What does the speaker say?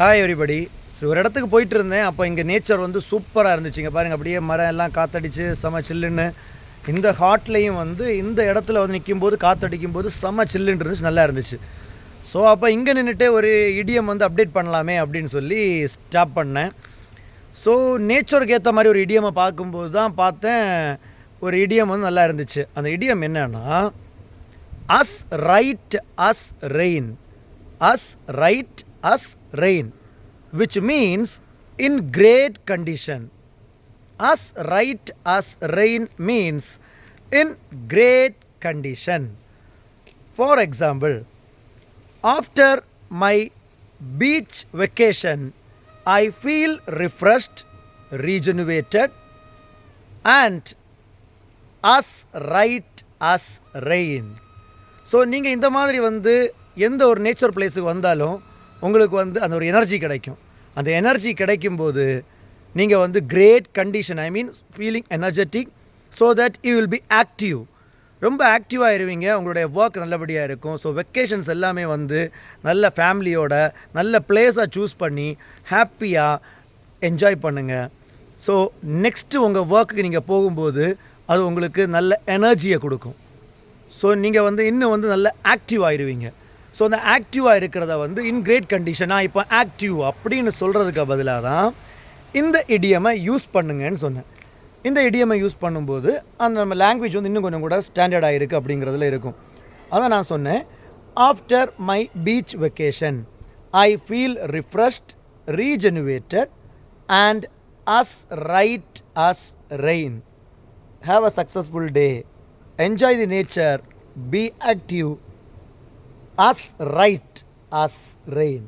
Hi everybody. So ஒரு இடத்துக்கு போயிட்டு இருந்தேன். அப்போ இங்கே நேச்சர் வந்து சூப்பராக இருந்துச்சுங்க. பாருங்கள், அப்படியே மரம் எல்லாம் காற்றடிச்சு செம சில்லுன்னு. இந்த ஹாட்லேயும் வந்து இந்த இடத்துல வந்து நிற்கும்போது காற்றடிக்கும் போது செம சில்லுன்னு இருந்துச்சு, நல்லா இருந்துச்சு. ஸோ அப்போ இங்கே நின்றுட்டு ஒரு இடியம் வந்து அப்டேட் பண்ணலாமே அப்படின்னு சொல்லி ஸ்டாப் பண்ணேன். ஸோ நேச்சருக்கு ஏற்ற மாதிரி ஒரு இடியமை பார்க்கும்போது தான் பார்த்தேன், ஒரு இடியம் வந்து நல்லா இருந்துச்சு. அந்த இடியம் என்னன்னா, as right as rain, as right as rain, which means in great condition. As right as rain means in great condition. For example, after my beach vacation, I feel refreshed, rejuvenated, and as right as rain. So நீங்கள் இந்த மாதிரி வந்து எந்த ஒரு nature பிளேஸுக்கு வந்தாலும் உங்களுக்கு வந்து அந்த ஒரு எனர்ஜி கிடைக்கும். அந்த எனர்ஜி கிடைக்கும்போது நீங்கள் வந்து great condition, I mean feeling energetic, so that you will be active. ரொம்ப ஆக்டிவாக இருவீங்க, உங்களுடைய ஒர்க் நல்லபடியாக இருக்கும். ஸோ வெக்கேஷன்ஸ் எல்லாமே வந்து நல்ல ஃபேமிலியோட நல்ல பிளேஸாக சூஸ் பண்ணி ஹாப்பியாக என்ஜாய் பண்ணுங்கள். ஸோ நெக்ஸ்ட்டு உங்கள் ஒர்க்குக்கு நீங்கள் போகும்போது அது உங்களுக்கு நல்ல எனர்ஜியை கொடுக்கும். ஸோ நீங்கள் வந்து இன்னும் வந்து நல்ல ஆக்டிவ் ஆகிடுவீங்க. ஸோ அந்த ஆக்டிவாக இருக்கிறத வந்து இன் கிரேட் கண்டிஷனாக இப்போ ஆக்டிவ் அப்படின்னு சொல்கிறதுக்கு பதிலாக தான் இந்த இடியமை யூஸ் பண்ணுங்கன்னு சொன்னேன். இந்த இடியமை யூஸ் பண்ணும்போது அந்த நம்ம லாங்குவேஜ் வந்து இன்னும் கொஞ்சம் கூட ஸ்டாண்டர்டாக இருக்குது அப்படிங்கிறதுல இருக்கும். அதான் நான் சொன்னேன், after my beach vacation I feel refreshed, rejuvenated and as right as rain. Have a successful day. Enjoy the nature. Be active. As right as rain.